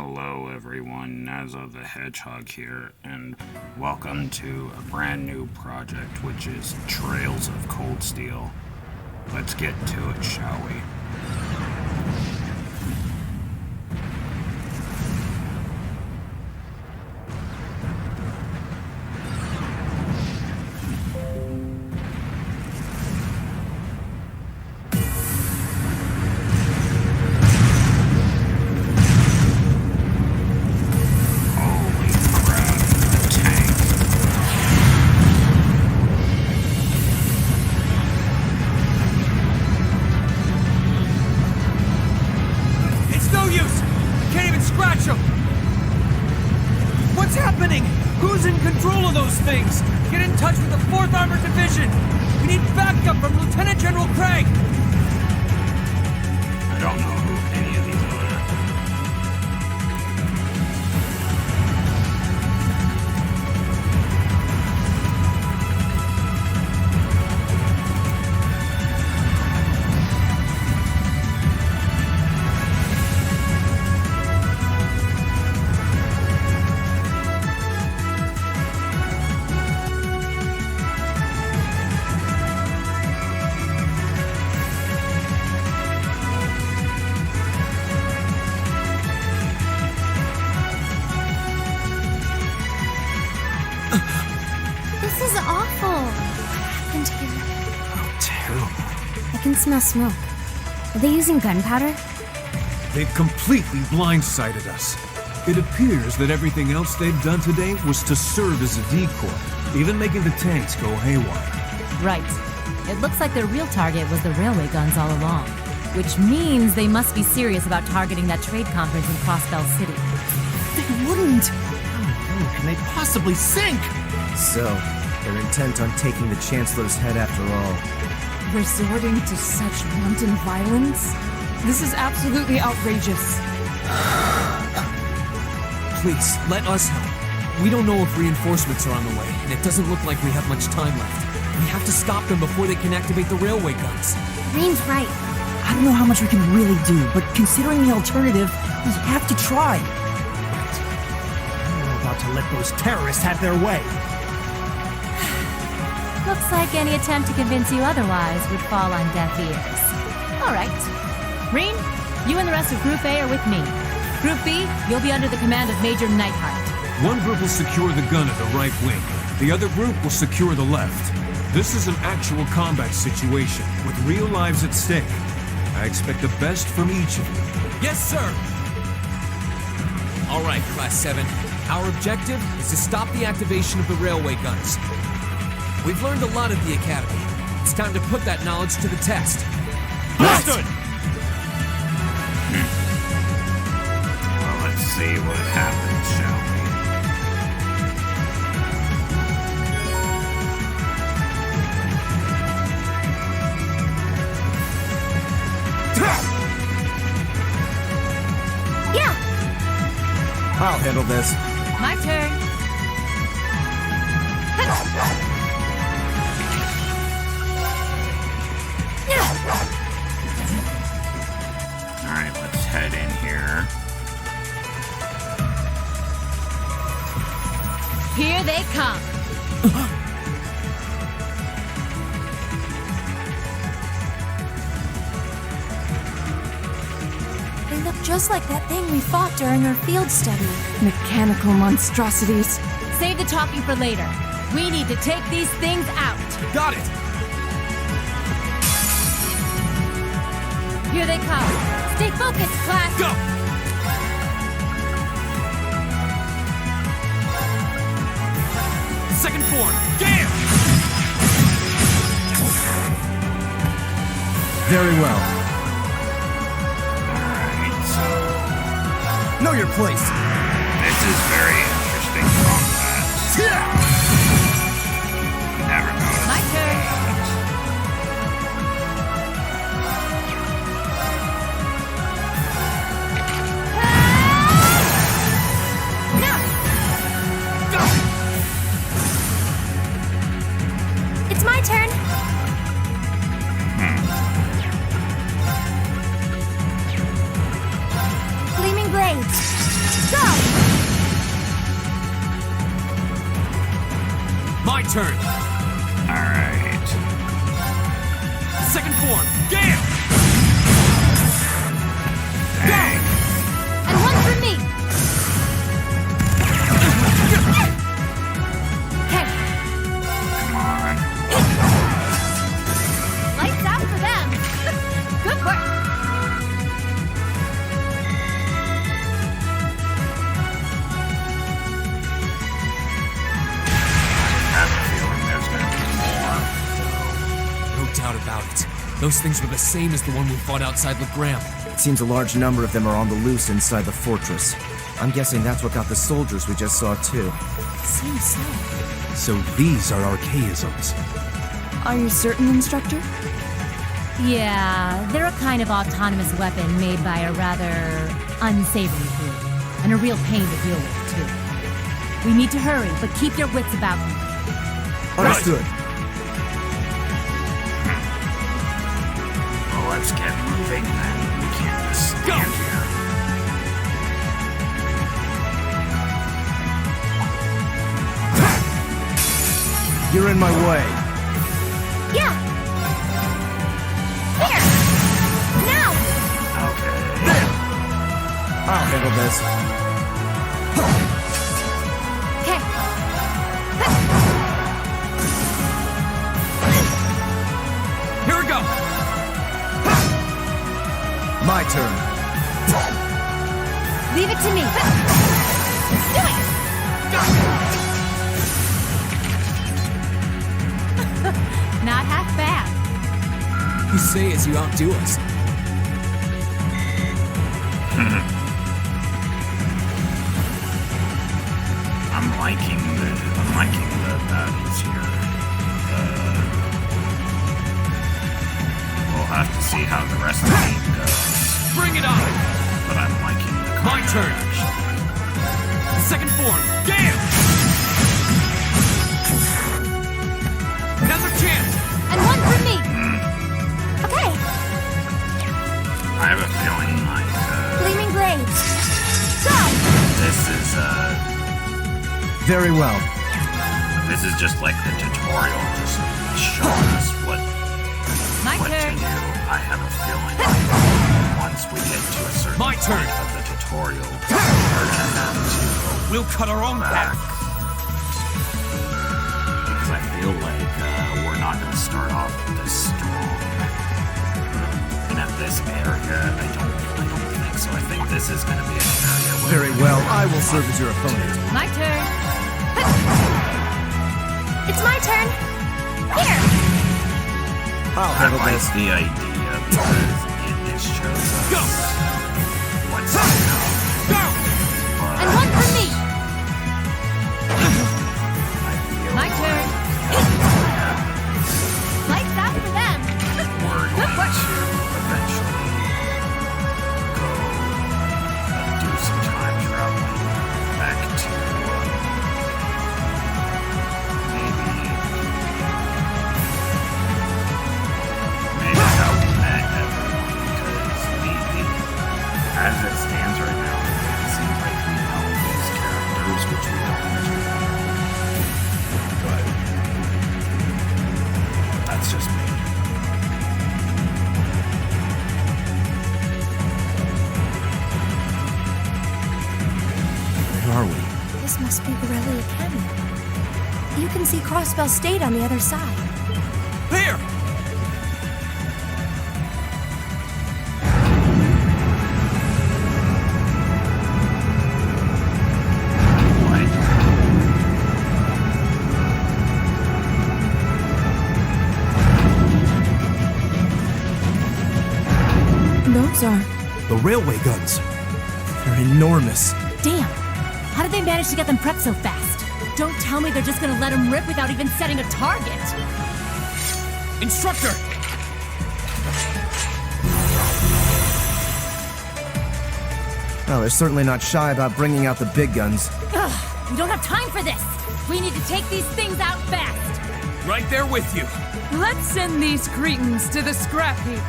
Hello everyone, Nazo the Hedgehog here, and welcome to a brand new project, which is Trails of Cold Steel. Let's get to it, shall we? What's happening? Who's in control of those things? Get in touch with the 4th Armored Division! We need backup from Lieutenant General Craig! I don't know who any of these are. This is awful. What happened here? Oh, terrible. I can smell smoke. Are they using gunpowder? They've completely blindsided us. It appears that everything else they've done today was to serve as a decoy, even making the tanks go haywire. Right. It looks like their real target was the railway guns all along, which means they must be serious about targeting that trade conference in Crossbell City. They wouldn't! How low can they possibly sink? So, they're intent on taking the Chancellor's head after all. Resorting to such wanton violence? This is absolutely outrageous. Please, let us help. We don't know if reinforcements are on the way, and it doesn't look like we have much time left. We have to stop them before they can activate the railway guns. Green's right. I don't know how much we can really do, but considering the alternative, we have to try. Right. We're not about to let those terrorists have their way. Looks like any attempt to convince you otherwise would fall on deaf ears. All right. Reen, you and the rest of Group A are with me. Group B, you'll be under the command of Major Neidhart. One group will secure the gun at the right wing. The other group will secure the left. This is an actual combat situation, with real lives at stake. I expect the best from each of you. Yes, sir! All right, Class 7. Our objective is to stop the activation of the railway guns. We've learned a lot at the Academy. It's time to put that knowledge to the test. Understood! Well, let's see what happens, shall we? Yeah! I'll handle this. My turn. Alright, let's head in here. Here they come. They look just like that thing we fought during our field study. Mechanical monstrosities. Save the talking for later. We need to take these things out. Got it! Here they come. Stay focused, class. Go! Second form, damn! Very well. Alright, so Know your place. this is very interesting combat. Never noticed. My turn. It's my turn. Gleaming blades. turn. Alright. Second form, gale! Dang. And one for me! Okay, Come on. lights out for them! Good work! I have a feeling there's gonna be more. No doubt about it. Those things were the same as the one we fought outside Legram. It seems a large number of them are on the loose inside the fortress. I'm guessing that's what got the soldiers we just saw too. Seems so. So these are archaisms. Are you certain, Instructor? Yeah, they're a kind of autonomous weapon made by a rather unsavory group. And a real pain to deal with, too. We need to hurry, but keep your wits about you. Understood. Well, let's get moving then. We can't just stand here. You're in my way. Yeah! Here! Now! Okay. I'll handle this. Okay. Here we go! My turn. Leave it to me. Let's do it! Not half bad. You say as you outdo us. I'm liking the battles here. We'll have to see how the rest of the game goes. Bring it on! But I'm liking the My combat turn. action. Second form, gale! Another chance! And one for me! Okay. I have a feeling like Gleaming blades. Go! this is Very well. this is just like the tutorial, just showing us what My to turn. do. I have a feeling once we get to a certain My turn. point of the tutorial, we're gonna have to go We'll cut our own back. path. Because I feel like we're not going to start off this strong. And at this area, I don't think so. I think this is going to be an area where... Very well. I will serve as your opponent. My turn. It's my turn. Here! I'll I handle like this. the idea because it shows us Go! what's up. Go! And one for me! My turn. Lights out for them! We're going to eventually go do some time traveling back to maybe how we met everyone, because as it stands right now, it seems like we know these characters, which we don't usually know. But that's just me. Where are we? This must be the Rally Academy. You can see Crossbell State on the other side. Here! What? Those are. The railway guns. They're enormous. Damn. How did they manage to get them prepped so fast? Don't tell me they're just gonna let them rip without even setting a target. Instructor! Well, they're certainly not shy about bringing out the big guns. Ugh, we don't have time for this. We need to take these things out fast. Right there with you. Let's send these cretins to the scrap heap.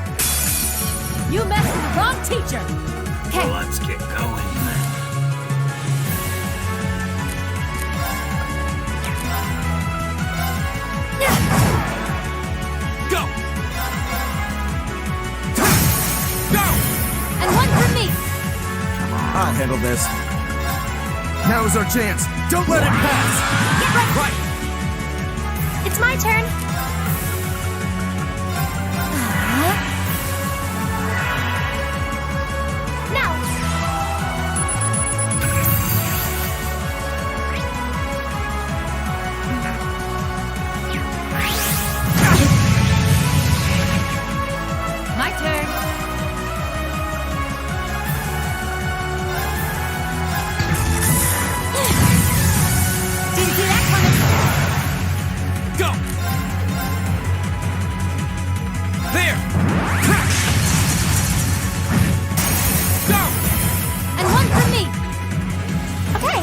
You messed with the wrong teacher. Okay, Well, let's get going then. I'll handle this. Now is our chance. Don't let it pass! Get ready! Right! It's my turn. Now. My turn. Didn't see that coming. Go! There! Go! And one for me. Okay.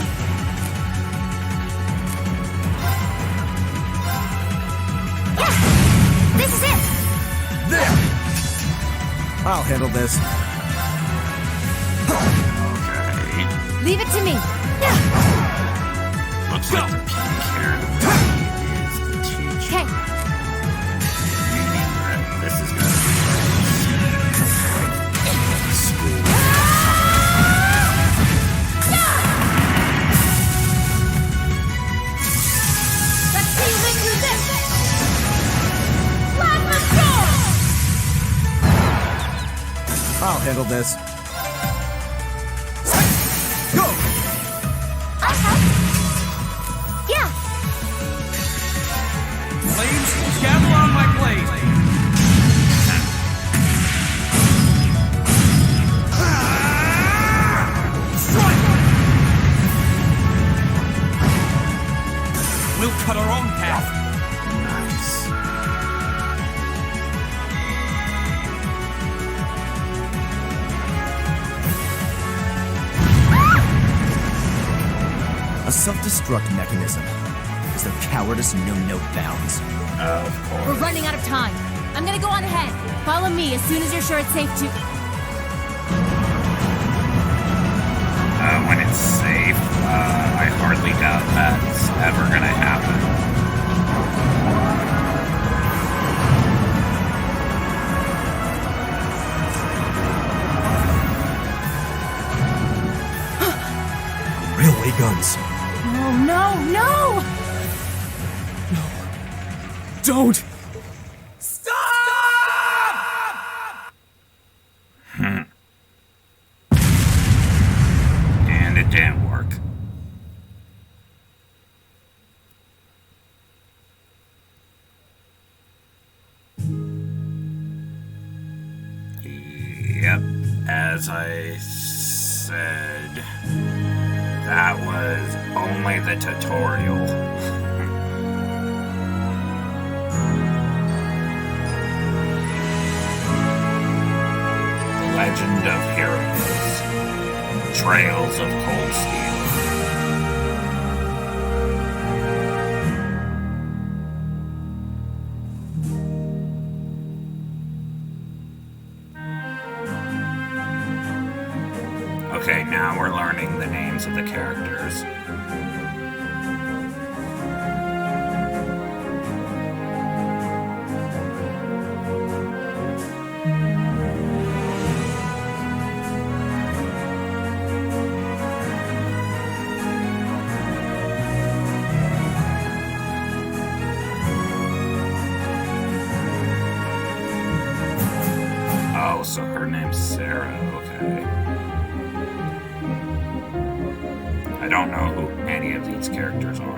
Yeah. This is it. There! I'll handle this. Okay. Leave it to me. Looks Go. like the pink haired is the teacher. Okay. Meaning that this is gonna be school. Let's see you make through this. Plasma sword. I'll handle this. Go! Yeah. Flames, gather on my blade! Strike! We'll cut our own path. Nice. A self-destruct mechanism. Is their cowardice know no bounds? Of course. We're running out of time. I'm gonna go on ahead. Follow me as soon as you're sure it's safe to. When it's safe, I hardly doubt that's ever gonna happen. Railway guns. No, no, no! Don't! And it didn't work. Yep, as I said, that was only the tutorial. Legend of Heroes. Trails of Cold Steel. Okay, now we're learning the names of the characters. Oh, so her name's Sarah, okay. I don't know who any of these characters are.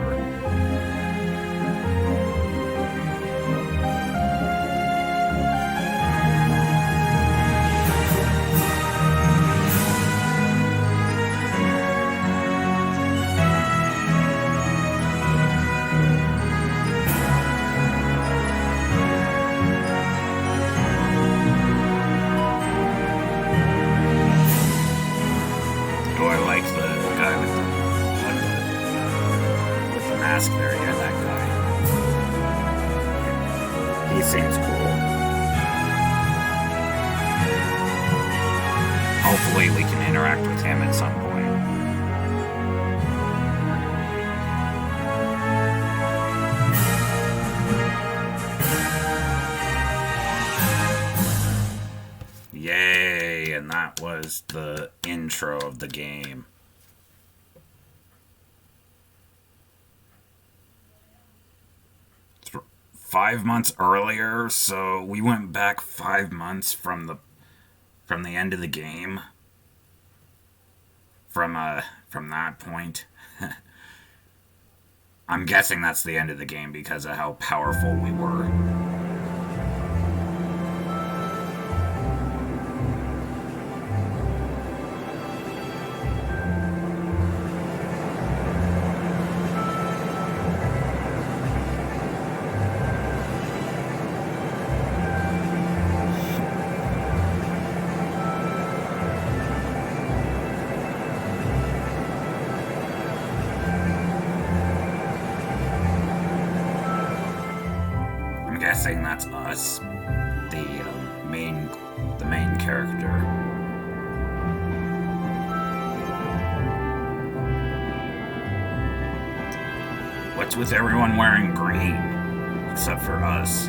Oh, I like the guy with the mask there. Yeah, that guy. He seems cool. Hopefully we can interact with him at some point. Yay, and that was the intro. intro of the game. Th- 5 months earlier, so we went back 5 months from the end of the game. From that point. I'm guessing that's the end of the game because of how powerful we were. Guessing that's us, the main character. What's with everyone wearing green, except for us?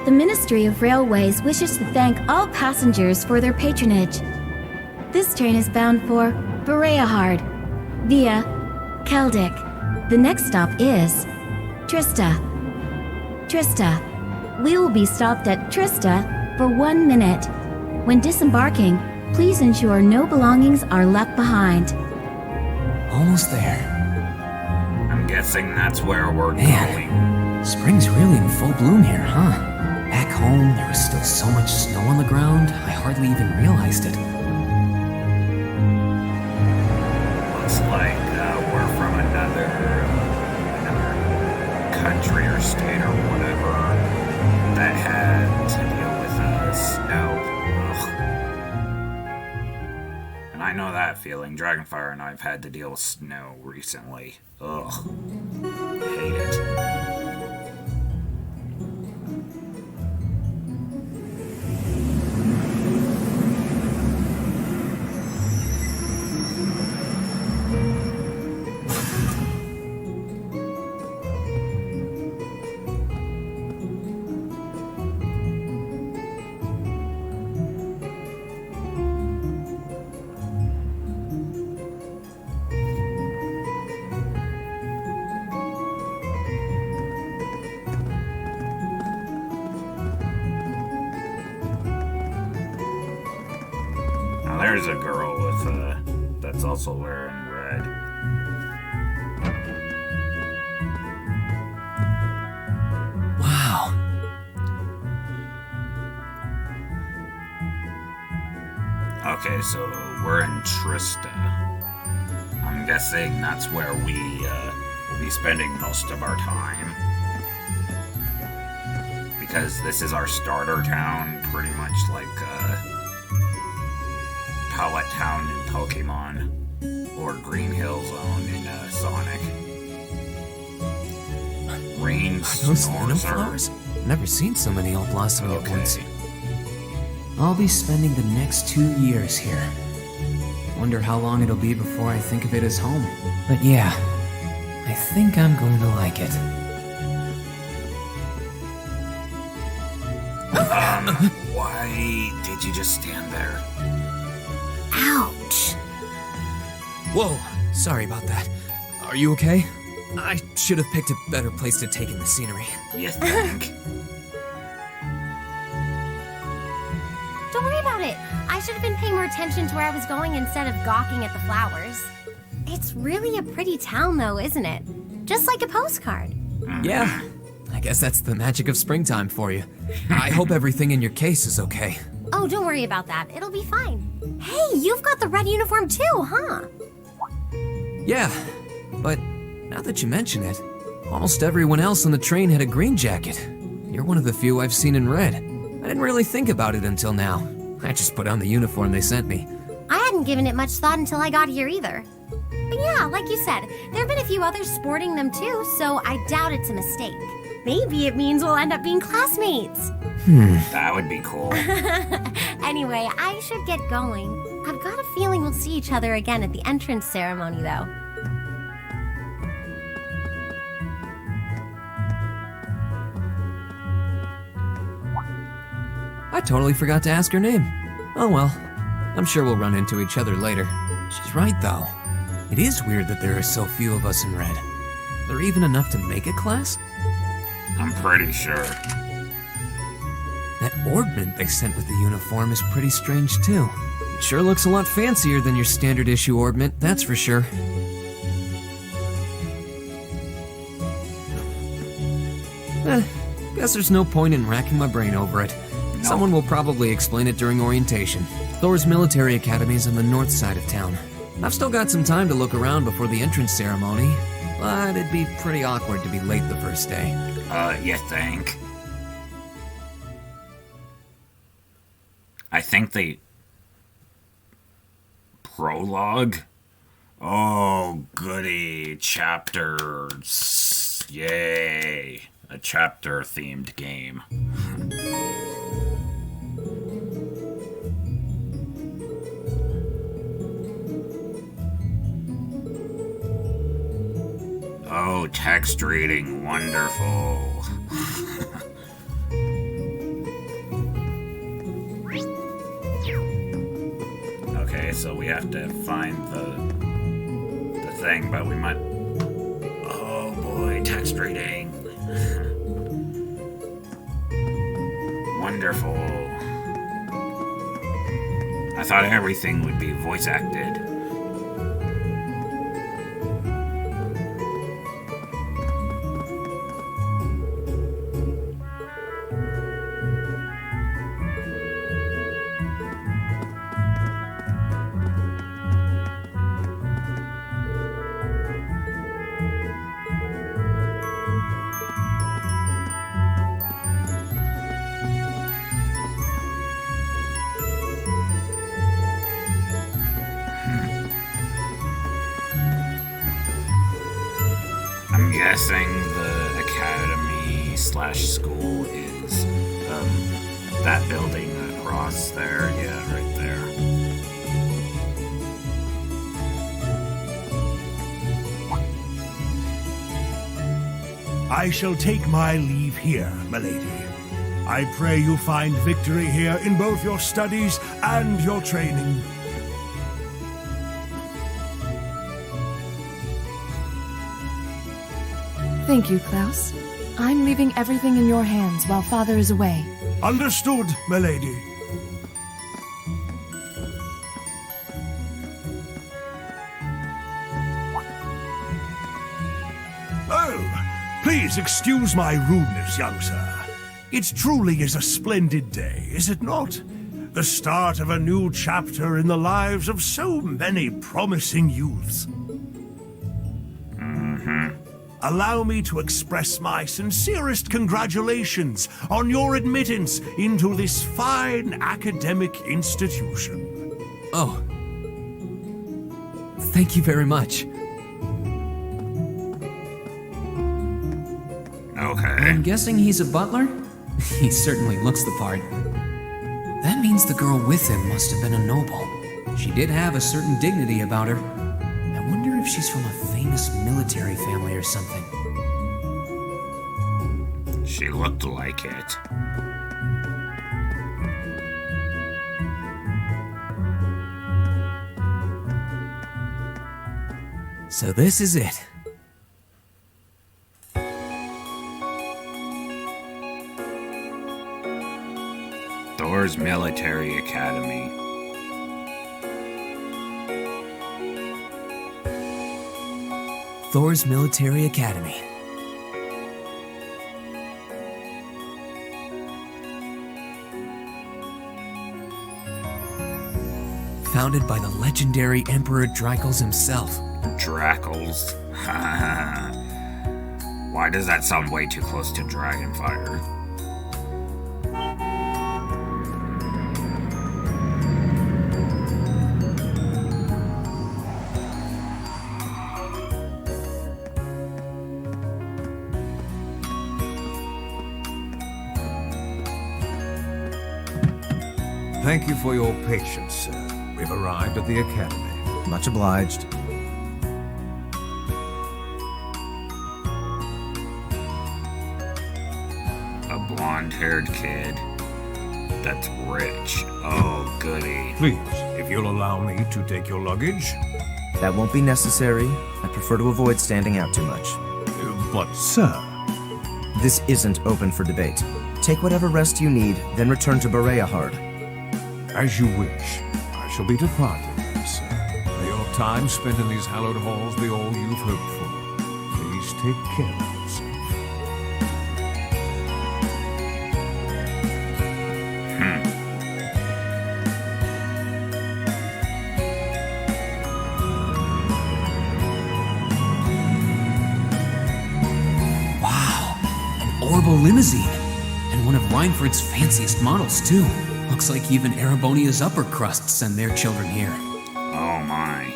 The Ministry of Railways wishes to thank all passengers for their patronage. This train is bound for Bereahard via Keldic. The next stop is Trista. We will be stopped at Trista for 1 minute. When disembarking, please ensure no belongings are left behind. Almost there. I'm guessing that's where we're going. Spring's really in full bloom here, huh? Back home, there was still so much snow on the ground, I hardly even realized it. Looks like we're from another country or state or whatever that had to deal with snow. Ugh. And I know that feeling. Dragonfire and I've had to deal with snow recently. Ugh. Hate it. There's a girl with that's also wearing red. Wow. Okay, so we're in Trista. I'm guessing that's where we will be spending most of our time. Because this is our starter town, pretty much like Pallet Town in Pokemon, or Green Hill Zone in Sonic. Rain, Those little snores are... flowers? Never seen so many all blossoming at Okay. once. I'll be spending the next 2 years here. Wonder how long it'll be before I think of it as home. But yeah, I think I'm going to like it. Why did you just stand there? Ouch! Whoa, sorry about that. Are you okay? I should have picked a better place to take in the scenery. You think? Don't worry about it. I should have been paying more attention to where I was going instead of gawking at the flowers. It's really a pretty town, though, isn't it? Just like a postcard. Yeah, I guess that's the magic of springtime for you. I hope everything in your case is okay. Oh, don't worry about that. It'll be fine. Hey, you've got the red uniform too, huh? Yeah, but now that you mention it, almost everyone else on the train had a green jacket. You're one of the few I've seen in red. I didn't really think about it until now. I just put on the uniform they sent me. I hadn't given it much thought until I got here either. But yeah, like you said, there have been a few others sporting them too, so I doubt it's a mistake. Maybe it means we'll end up being classmates. That would be cool. Anyway, I should get going. I've got a feeling we'll see each other again at the entrance ceremony, though. I totally forgot to ask her name. Oh well, I'm sure we'll run into each other later. She's right though. It is weird that there are so few of us in red. Are there even enough to make a class? I'm pretty sure. That orbment they sent with the uniform is pretty strange too. It sure looks a lot fancier than your standard issue orbment, that's for sure. Guess there's no point in racking my brain over it. No. Someone will probably explain it during orientation. Thors Military Academy is on the north side of town. I've still got some time to look around before the entrance ceremony, but it'd be pretty awkward to be late the first day. You think? I think the prologue? Oh, goody. Chapters. Yay. A chapter-themed game. Oh, text reading. Wonderful. Okay, so we have to find the thing, but we might... Oh boy, text reading. Wonderful. I thought everything would be voice acted. I'm guessing the academy/school is that building across there. Yeah, right there. I shall take my leave here, milady. I pray you find victory here in both your studies and your training. Thank you, Klaus. I'm leaving everything in your hands while Father is away. Understood, milady. Oh, please excuse my rudeness, young sir. It truly is a splendid day, is it not? The start of a new chapter in the lives of so many promising youths. Allow me to express my sincerest congratulations on your admittance into this fine academic institution. Oh. Thank you very much. Okay. I'm guessing he's a butler? He certainly looks the part. That means the girl with him must have been a noble. She did have a certain dignity about her. I wonder if she's from a famous military family or something. She looked like it. So this is it. Thors Military Academy. Thors Military Academy. Founded by the legendary Emperor Drakels himself. Drakels. Why does that sound way too close to Dragonfire? Thank you for your patience, sir. We've arrived at the academy. Much obliged. A blonde-haired kid. That's rich. Oh, goody. Please, if you'll allow me to take your luggage. That won't be necessary. I prefer to avoid standing out too much. But, sir... This isn't open for debate. Take whatever rest you need, then return to Bereahard. As you wish. I shall be departing, sir. May your time spent in these hallowed halls be all you've hoped for. Please take care of yourself. Orbital limousine. And one of Reinford's fanciest models, too. Looks like even Erebonia's upper crust send their children here. Oh my.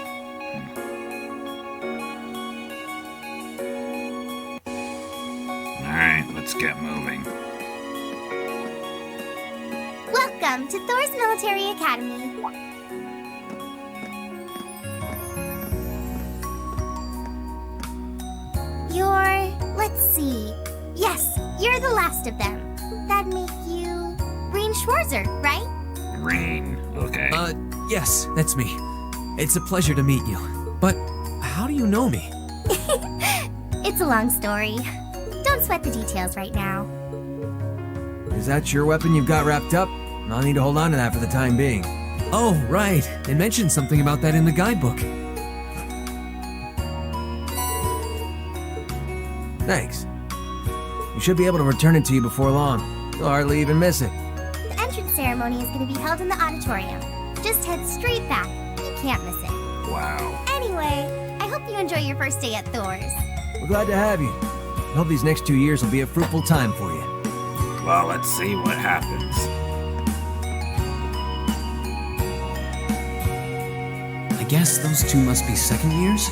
Alright, let's get moving. Welcome to Thors Military Academy. Let's see. Yes, you're the last of them. That'd make you Rain Schwarzer, right? Rain, okay. Yes, that's me. It's a pleasure to meet you. But how do you know me? It's a long story. Don't sweat the details right now. Is that your weapon you've got wrapped up? I'll need to hold on to that for the time being. Oh, right. They mentioned something about that in the guidebook. Thanks. We should be able to return it to you before long. You'll hardly even miss it. The entrance ceremony is going to be held in the auditorium. Just head straight back. You can't miss it. Wow. Anyway, I hope you enjoy your first day at Thors. We're glad to have you. I hope these next 2 years will be a fruitful time for you. Well, let's see what happens. I guess those two must be second years?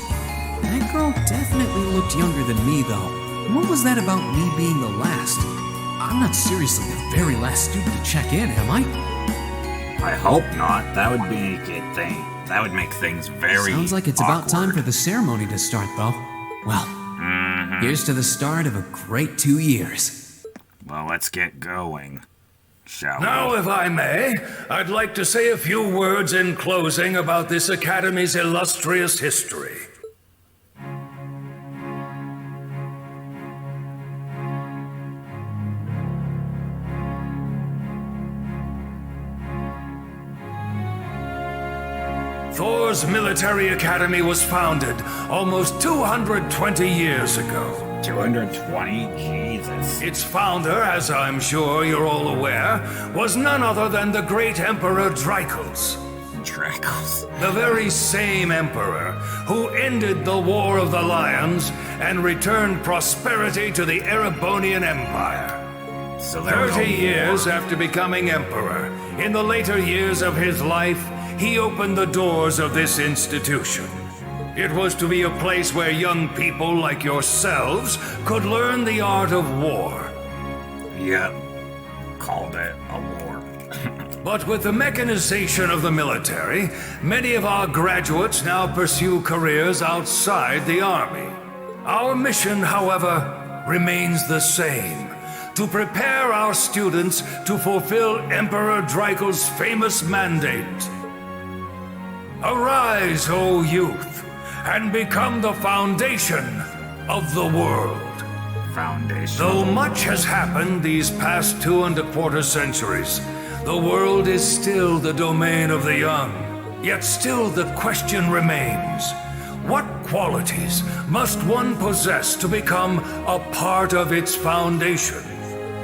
That girl definitely looked younger than me, though. What was that about me being the last? I'm not seriously the very last student to check in, am I? I hope not. That would be a good thing. That would make things very Sounds like it's awkward. about time for the ceremony to start, though. Well, here's to the start of a great 2 years. Well, let's get going, shall Now, we? if I may, I'd like to say a few words in closing about this Academy's illustrious history. Thors Military Academy was founded almost 220 years ago. 220? Jesus. Its founder, as I'm sure you're all aware, was none other than the great Emperor Dracos. Dracos. The very same emperor who ended the War of the Lions and returned prosperity to the Erebonian Empire. So there was 30 a war. years after becoming emperor, in the later years of his life, he opened the doors of this institution. It was to be a place where young people like yourselves could learn the art of war. Yep. Called it a war. But with the mechanization of the military, many of our graduates now pursue careers outside the army. Our mission, however, remains the same: to prepare our students to fulfill Emperor Dracos' famous mandate. Arise, O youth, and become the foundation of the world. Foundation. Though much has happened these past 2¼ centuries, the world is still the domain of the young. Yet still the question remains: what qualities must one possess to become a part of its foundation?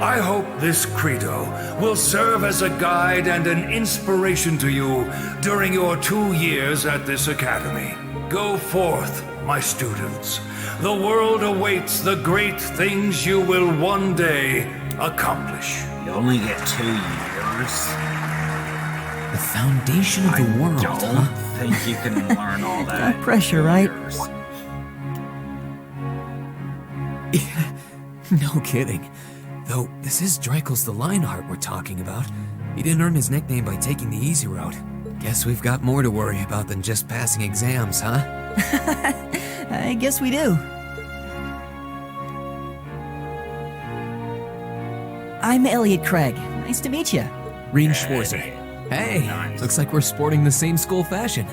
I hope this credo will serve as a guide and an inspiration to you during your 2 years at this academy. Go forth, my students. The world awaits the great things you will one day accomplish. You only get 2 years. The foundation of the world, I don't huh? think you can learn all that. Got pressure, right? No kidding. Though, this is Dracos the Lionheart we're talking about. He didn't earn his nickname by taking the easy road. Guess we've got more to worry about than just passing exams, huh? I guess we do. I'm Elliot Craig. Nice to meet you. Schwarzer. Hey, looks like we're sporting the same school fashion.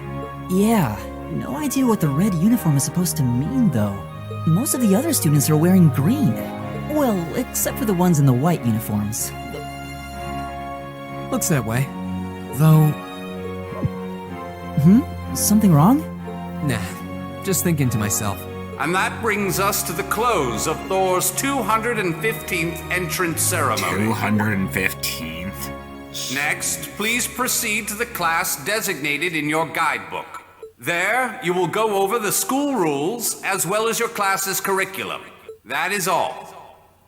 Yeah, no idea what the red uniform is supposed to mean, though. Most of the other students are wearing green. Well, except for the ones in the white uniforms. Looks that way. Though, Something wrong? nah, just thinking to myself. And that brings us to the close of Thor's 215th entrance ceremony. 215th? Next, please proceed to the class designated in your guidebook. There, you will go over the school rules as well as your class's curriculum. That is all.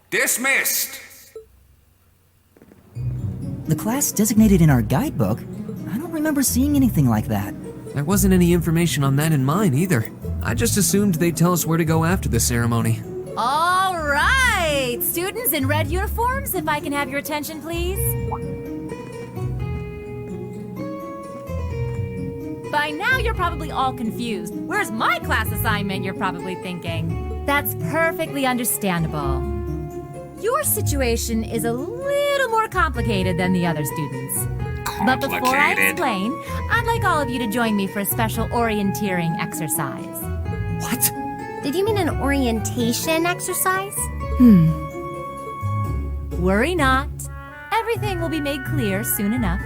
Dismissed! The class designated in our guidebook? I don't remember seeing anything like that. There wasn't any information on that in mine either. I just assumed they'd tell us where to go after the ceremony. All right! Students in red uniforms, if I can have your attention, please. By now, you're probably all confused. Where's my class assignment, you're probably thinking. That's perfectly understandable. Your situation is a little more complicated than the other students. But before I explain, I'd like all of you to join me for a special orienteering exercise. What? Did you mean an orientation exercise? Worry not. Everything will be made clear soon enough.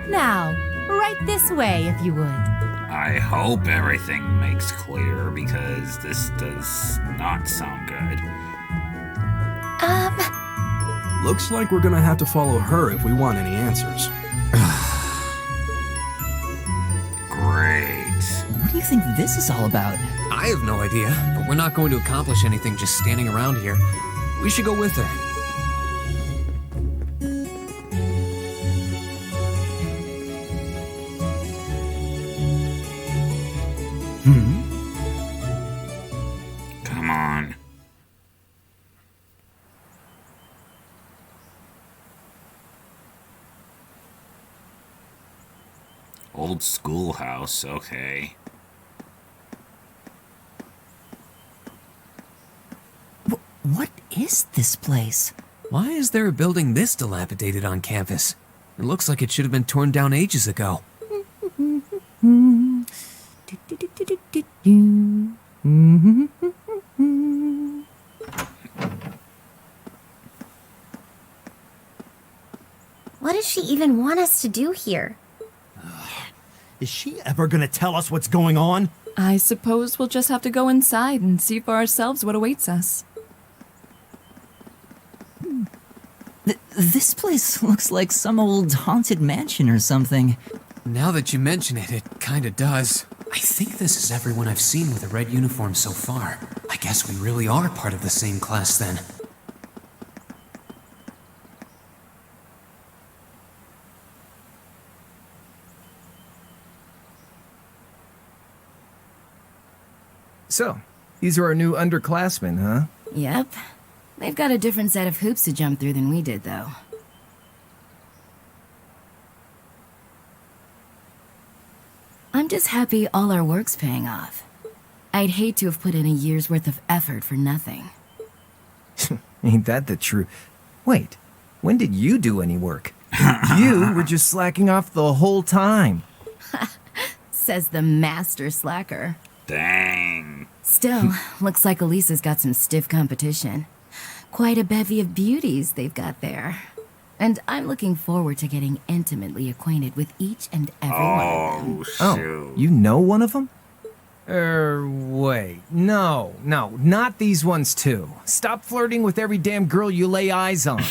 Now, right this way, if you would. I hope everything makes clear because this does not sound good. Looks like we're gonna have to follow her if we want any answers. Great. What do you think this is all about? I have no idea, but we're not going to accomplish anything just standing around here. We should go with her. Come on. Old schoolhouse, okay. What is this place? Why is there a building this dilapidated on campus? It looks like it should have been torn down ages ago. What does she even want us to do here? Is she ever gonna tell us what's going on? I suppose we'll just have to go inside and see for ourselves what awaits us. This place looks like some old haunted mansion or something. Now that you mention it, it kinda does. I think this is everyone I've seen with a red uniform so far. I guess we really are part of the same class then. So, these are our new underclassmen, huh? Yep. They've got a different set of hoops to jump through than we did, though. I'm just happy all our work's paying off. I'd hate to have put in a year's worth of effort for nothing. Ain't that the truth? Wait, when did you do any work? You were just slacking off the whole time. Says the master slacker. Dang. Still, looks like Elisa's got some stiff competition. Quite a bevy of beauties they've got there. And I'm looking forward to getting intimately acquainted with each and every one of them. Oh, you know one of them? Wait. No, not these ones too. Stop flirting with every damn girl you lay eyes on.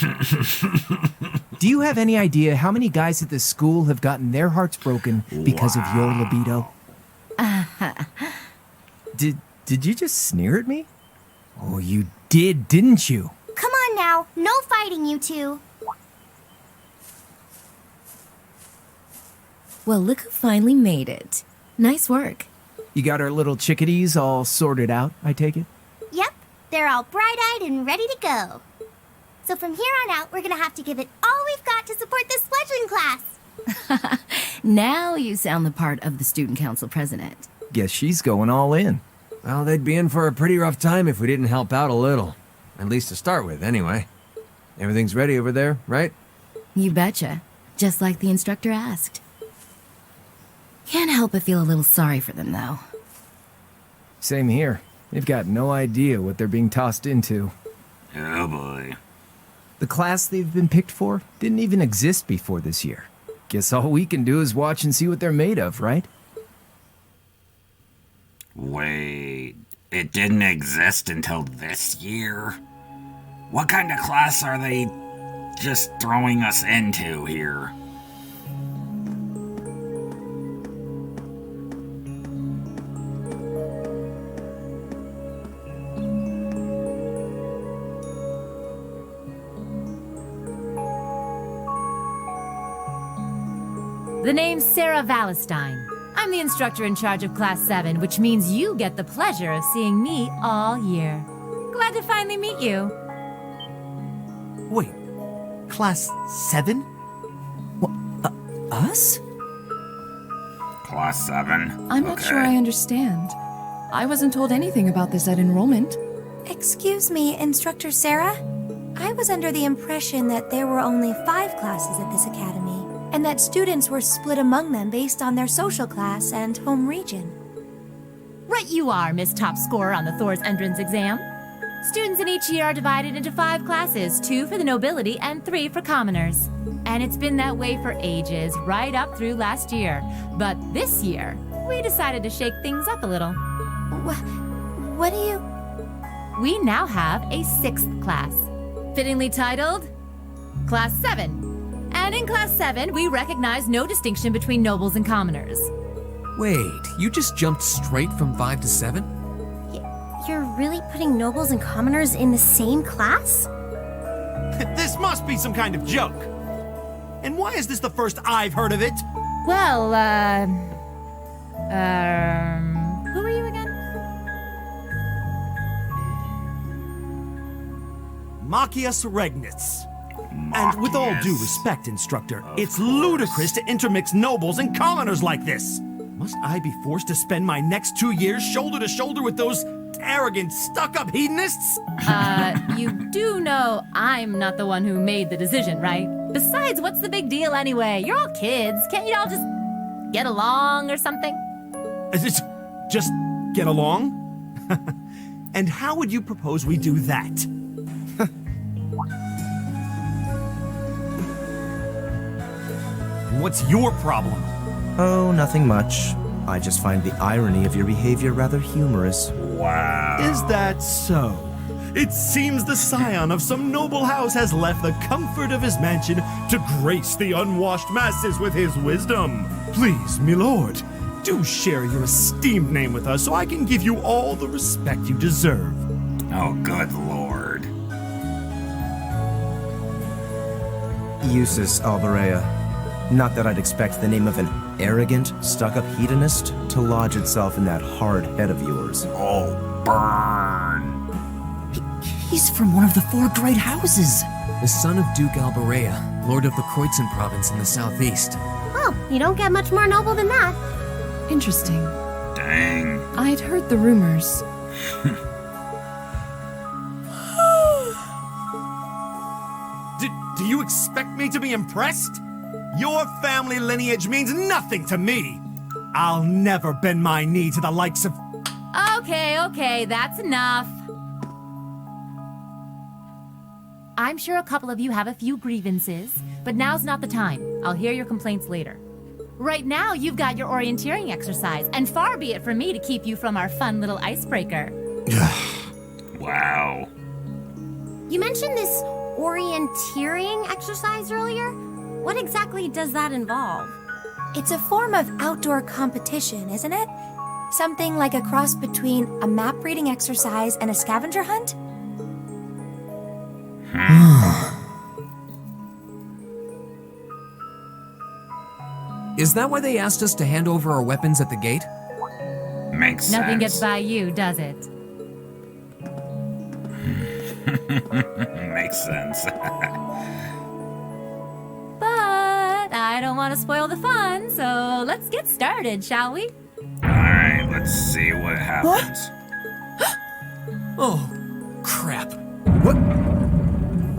Do you have any idea how many guys at this school have gotten their hearts broken because of your libido? Did you just sneer at me? Oh, you did, didn't you? Come on now, no fighting, you two. Well, look who finally made it. Nice work. You got our little chickadees all sorted out, I take it? Yep, they're all bright-eyed and ready to go. So from here on out, we're gonna have to give it all we've got to support this fledgling class. Now you sound the part of the student council president. Guess she's going all in. Well, they'd be in for a pretty rough time if we didn't help out a little. At least to start with, anyway. Everything's ready over there, right? You betcha. just like the instructor asked. Can't help but feel a little sorry for them, though. Same here. They've got no idea what they're being tossed into. Oh boy. The class they've been picked for didn't even exist before this year. Guess all we can do is watch and see what they're made of, right? Wait, it didn't exist until this year? What kind of class are they just throwing us into here? The name's Sarah Valestine. I'm the instructor in charge of Class 7, which means you get the pleasure of seeing me all year. Glad to finally meet you. Wait, Class 7? What, us? Class 7? I'm not sure I understand. I wasn't told anything about this at enrollment. Excuse me, Instructor Sarah? I was under the impression that there were only 5 classes at this academy, and that students were split among them based on their social class and home region. Right you are, Miss Top Scorer on the Thors entrance exam. Students in each year are divided into 5 classes, 2 for the nobility and 3 for commoners. And it's been that way for ages, right up through last year. But this year, we decided to shake things up a little. What do you... We now have a 6th class, fittingly titled Class 7. And in Class 7, we recognize no distinction between nobles and commoners. Wait, you just jumped straight from 5 to 7? You're really putting nobles and commoners in the same class? This must be some kind of joke. And why is this the first I've heard of it? Well, who are you again? Machias Regnitz. And with all due respect, Instructor, it's ludicrous to intermix nobles and commoners like this. Must I be forced to spend my next 2 years shoulder to shoulder with those arrogant, stuck-up hedonists? You do know I'm not the one who made the decision, right? Besides, what's the big deal anyway? You're all kids. Can't you all just get along or something? Just get along? And how would you propose we do that? What's your problem? Oh, nothing much. I just find the irony of your behavior rather humorous. Wow. Is that so? It seems the scion of some noble house has left the comfort of his mansion to grace the unwashed masses with his wisdom. Please, my lord, do share your esteemed name with us so I can give you all the respect you deserve. Oh, good lord. Eustace Alberea. Not that I'd expect the name of an arrogant, stuck-up hedonist to lodge itself in that hard head of yours. Oh, burn! He's from one of the 4 great houses. The son of Duke Alberea, lord of the Kreutzen province in the southeast. Well, you don't get much more noble than that. Interesting. Dang. I'd heard the rumors. Do you expect me to be impressed? Your family lineage means nothing to me. I'll never bend my knee to the likes of... Okay, that's enough. I'm sure a couple of you have a few grievances, but now's not the time. I'll hear your complaints later. Right now, you've got your orienteering exercise, and far be it from me to keep you from our fun little icebreaker. Wow. You mentioned this orienteering exercise earlier? What exactly does that involve? It's a form of outdoor competition, isn't it? Something like a cross between a map-reading exercise and a scavenger hunt? Is that why they asked us to hand over our weapons at the gate? Makes sense. Nothing gets by you, does it? Makes sense. But I don't want to spoil the fun, so let's get started, shall we? Alright, let's see what happens. Oh, crap.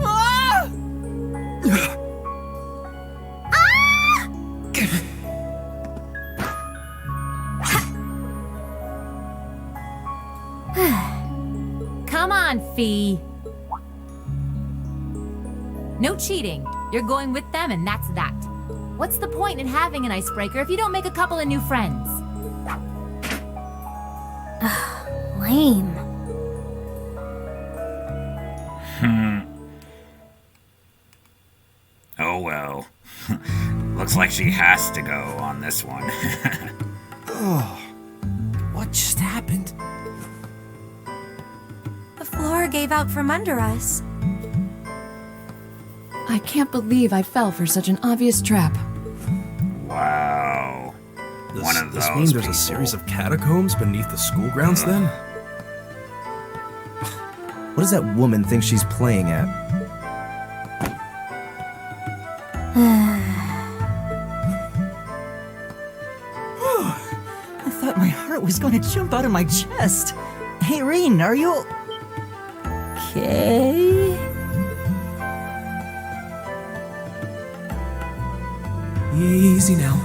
Ah! Come on, Fee. No cheating. You're going with them, and that's that. What's the point in having an icebreaker if you don't make a couple of new friends? Lame. Oh well. Looks like she has to go on this one. Oh, what just happened? The floor gave out from under us. I can't believe I fell for such an obvious trap. Wow. One of those This means there's people. a series of catacombs beneath the school grounds then? What does that woman think she's playing at? I thought my heart was going to jump out of my chest. Hey, Reen, are you okay? Easy now.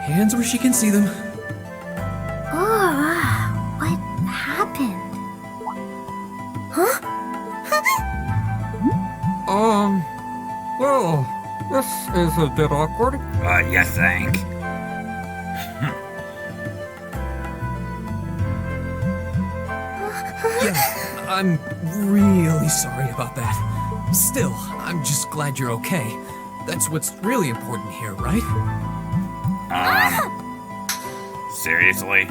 Hands where she can see them. Oh, what happened? Huh? Well, this is a bit awkward. You think? Yeah, I'm really sorry about that. Still, I'm just glad you're okay. That's what's really important here, right? Seriously?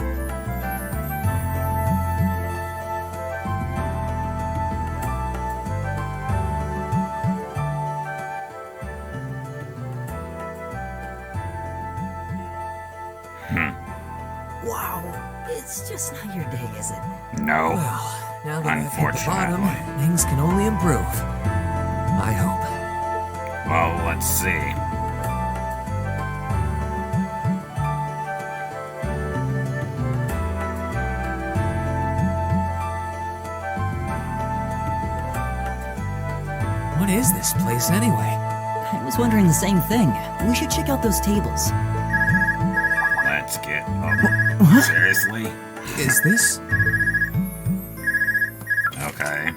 Wow, it's just not your day, is it? No. Well, now that I've hit the bottom, Unfortunately. things can only improve. I hope. Well, let's see. What is this place anyway? I was wondering the same thing. We should check out those tables. Let's get up. Seriously? Is this? Okay.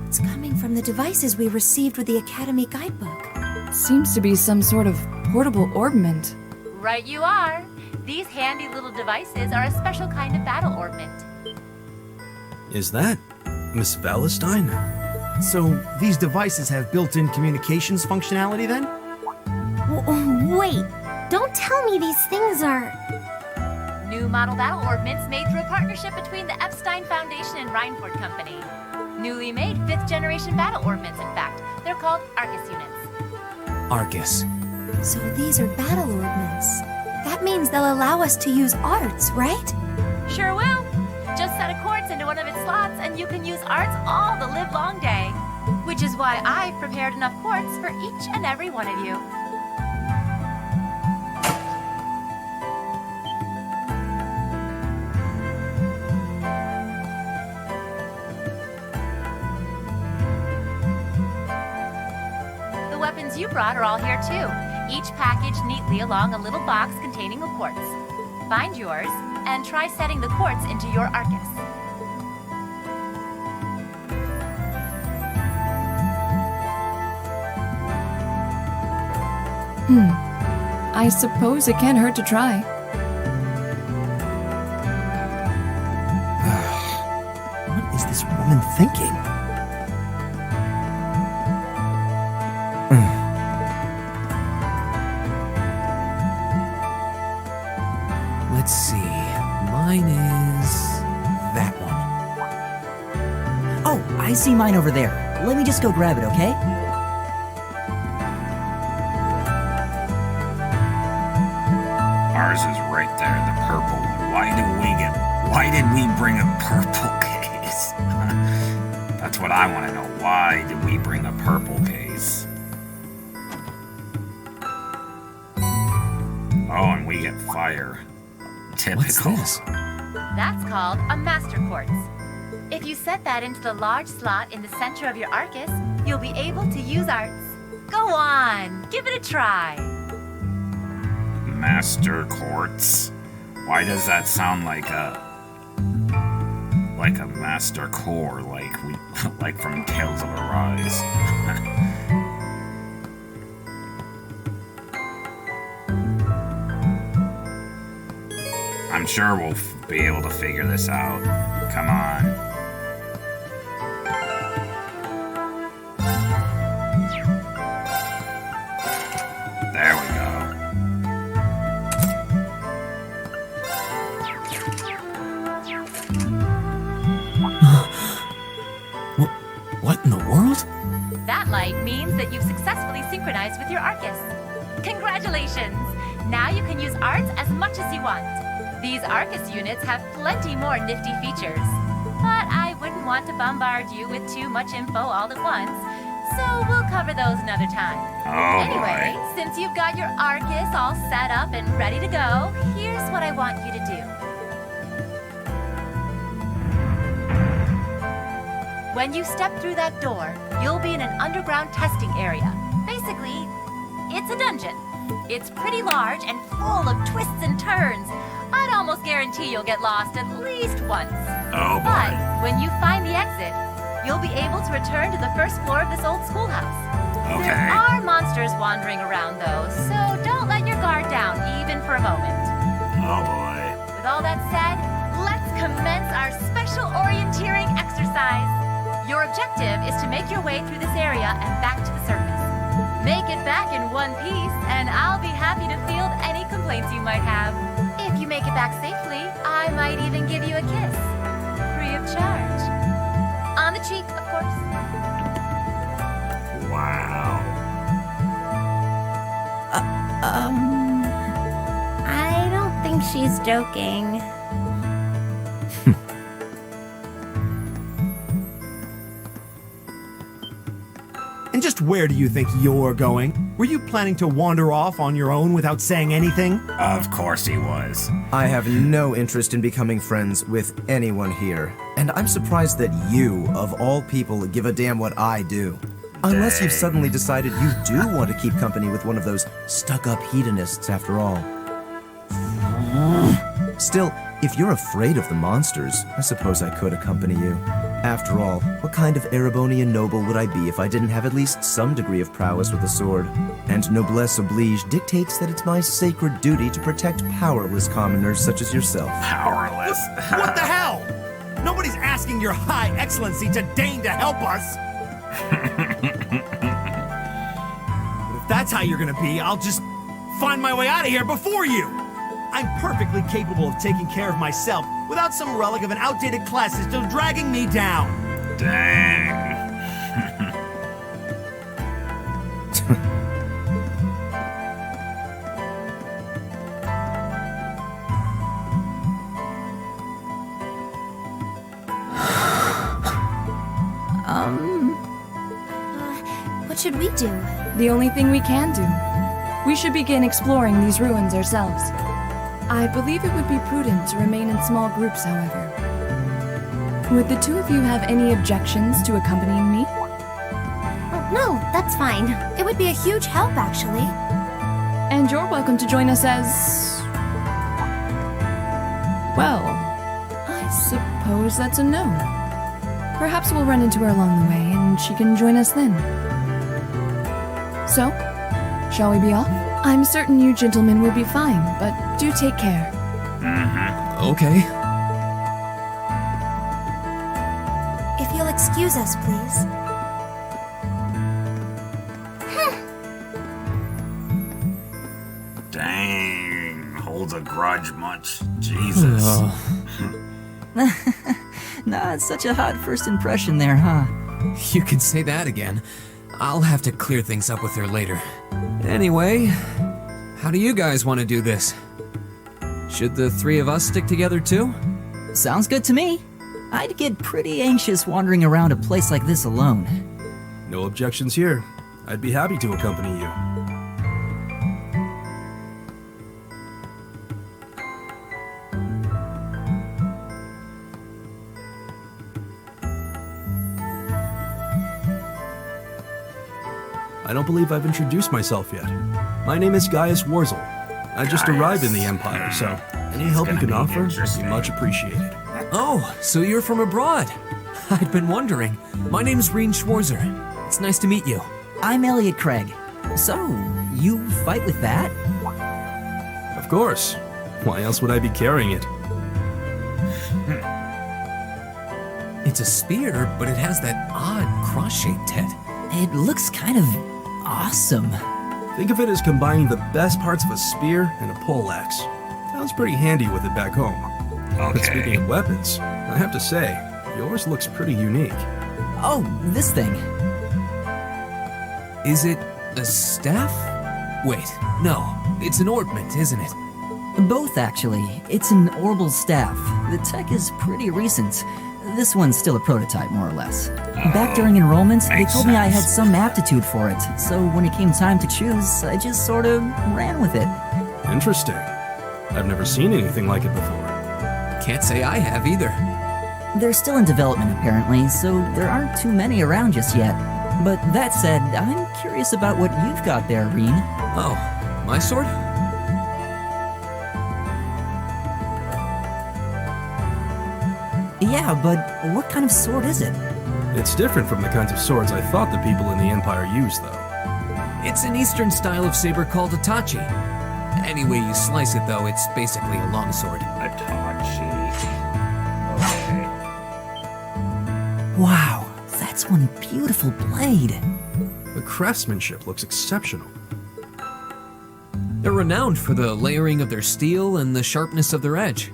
It's coming from the devices we received with the Academy guidebook. Seems to be some sort of portable orbment. Right you are. These handy little devices are a special kind of battle orbment. Is that Miss Valestine? So, these devices have built-in communications functionality then? Wait, don't tell me these things are... New model battle orbments made through a partnership between the Epstein Foundation and Reinford Company. Newly made 5th generation battle orbments, in fact. They're called Arcus units. Arcus. So these are battle orbments. That means they'll allow us to use arts, right? Sure will. Just set a quartz into one of its slots and you can use arts all the live long day. Which is why I've prepared enough quartz for each and every one of you. The weapons you brought are all here too, each packaged neatly along a little box containing a quartz. Find yours and try setting the quartz into your Arcus. I suppose it can't hurt to try. What is this woman thinking? Let's see. Mine is that one. Oh, I see mine over there. Let me just go grab it, okay? Ours is right there, the purple one. Why did we bring a purple case? That's what I want to know. Why did we bring a purple case? Oh, and we get fire. Typical. What's this? That's called a master quartz. If you set that into the large slot in the center of your Arcus, you'll be able to use arts. Go on, give it a try. Master quartz? Why does that sound like a... like a master core, like from Tales of Arise. I'm sure we'll be able to figure this out. Come on. There we go. What in the world? That light means that you've successfully synchronized with your Arcus. Congratulations! Now you can use arts as much as you want. These Arcus units have plenty more nifty features. But I wouldn't want to bombard you with too much info all at once, so we'll cover those another time. Oh, anyway, boy. since you've got your Arcus all set up and ready to go, here's what I want you to do. When you step through that door, you'll be in an underground testing area. Basically, it's a dungeon. It's pretty large and full of twists and turns. I'd almost guarantee you'll get lost at least once. Oh, boy. But when you find the exit, you'll be able to return to the first floor of this old schoolhouse. Okay. There are monsters wandering around, though, so don't let your guard down even for a moment. Oh, boy. With all that said, let's commence our special orienteering exercise. Your objective is to make your way through this area and back to the surface. Make it back in one piece, and I'll be happy to field any complaints you might have. If you make it back safely, I might even give you a kiss. Free of charge. On the cheek, of course. Wow. I don't think she's joking. And just where do you think you're going? Were you planning to wander off on your own without saying anything? Of course he was. I have no interest in becoming friends with anyone here, and I'm surprised that you, of all people, give a damn what I do. Unless you've suddenly decided you do want to keep company with one of those stuck-up hedonists after all. Still, if you're afraid of the monsters, I suppose I could accompany you. After all, what kind of Erebonian noble would I be if I didn't have at least some degree of prowess with a sword? And noblesse oblige dictates that it's my sacred duty to protect powerless commoners such as yourself. Powerless? What the hell? Nobody's asking your high excellency to deign to help us! But if that's how you're gonna be, I'll just find my way out of here before you! I'm perfectly capable of taking care of myself without some relic of an outdated class system dragging me down. Dang. What should we do? The only thing we can do. We should begin exploring these ruins ourselves. I believe it would be prudent to remain in small groups, however. Would the two of you have any objections to accompanying me? Oh, no, that's fine. It would be a huge help, actually. And you're welcome to join us as... well, I suppose that's a no. Perhaps we'll run into her along the way, and she can join us then. So, shall we be off? I'm certain you gentlemen will be fine, but do take care. Okay. If you'll excuse us, please. Dang. Holds a grudge much. Jesus. Nah, such a hot first impression there, huh? You can say that again. I'll have to clear things up with her later. Anyway, how do you guys want to do this? Should the three of us stick together too? Sounds good to me. I'd get pretty anxious wandering around a place like this alone. No objections here. I'd be happy to accompany you. I don't believe I've introduced myself yet. My name is Gaius Warzel. I just arrived in the Empire, so any help you can offer would be much appreciated. That Oh, so you're from abroad. I'd been wondering. My name's Reen Schwarzer. It's nice to meet you. I'm Elliot Craig. So, you fight with that? Of course. Why else would I be carrying it? It's a spear, but it has that odd cross-shaped head. It looks kind of awesome. Think of it as combining the best parts of a spear and a poleaxe. Sounds pretty handy with it back home. But speaking of weapons, I have to say, yours looks pretty unique. Oh, this thing. Is it a staff? Wait, no. It's an ornament, isn't it? Both, actually. It's an orbital staff. The tech is pretty recent. This one's still a prototype, more or less. Back during enrollment, they told me I had some aptitude for it, so when it came time to choose, I just sort of ran with it. Interesting. I've never seen anything like it before. Can't say I have either. They're still in development, apparently, so there aren't too many around just yet. But that said, I'm curious about what you've got there, Reen. Oh, my sword? Yeah, but what kind of sword is it? It's different from the kinds of swords I thought the people in the Empire used, though. It's an Eastern style of saber called Itachi. Any way you slice it, though, it's basically a longsword. Itachi. Okay. Wow, that's one beautiful blade. The craftsmanship looks exceptional. They're renowned for the layering of their steel and the sharpness of their edge.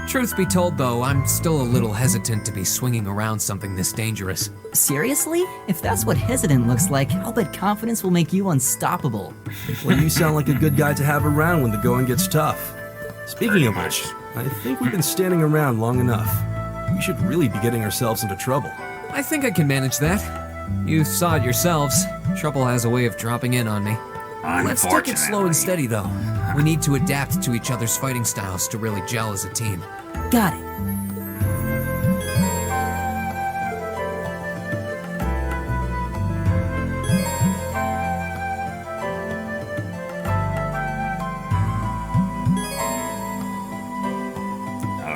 Truth be told, though, I'm still a little hesitant to be swinging around something this dangerous. Seriously? If that's what hesitant looks like, I'll bet confidence will make you unstoppable. Well, you sound like a good guy to have around when the going gets tough. Speaking of which, I think we've been standing around long enough. We should really be getting ourselves into trouble. I think I can manage that. You saw it yourselves. Trouble has a way of dropping in on me. Let's take it slow and steady, though. We need to adapt to each other's fighting styles to really gel as a team. Got it.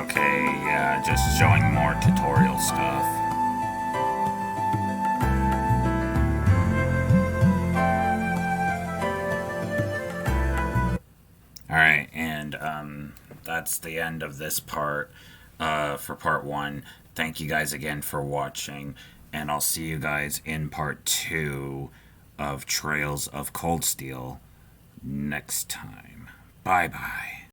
Okay, yeah, just showing more tutorial stuff. Alright, and that's the end of this part for part 1. Thank you guys again for watching, and I'll see you guys in part 2 of Trails of Cold Steel next time. Bye-bye.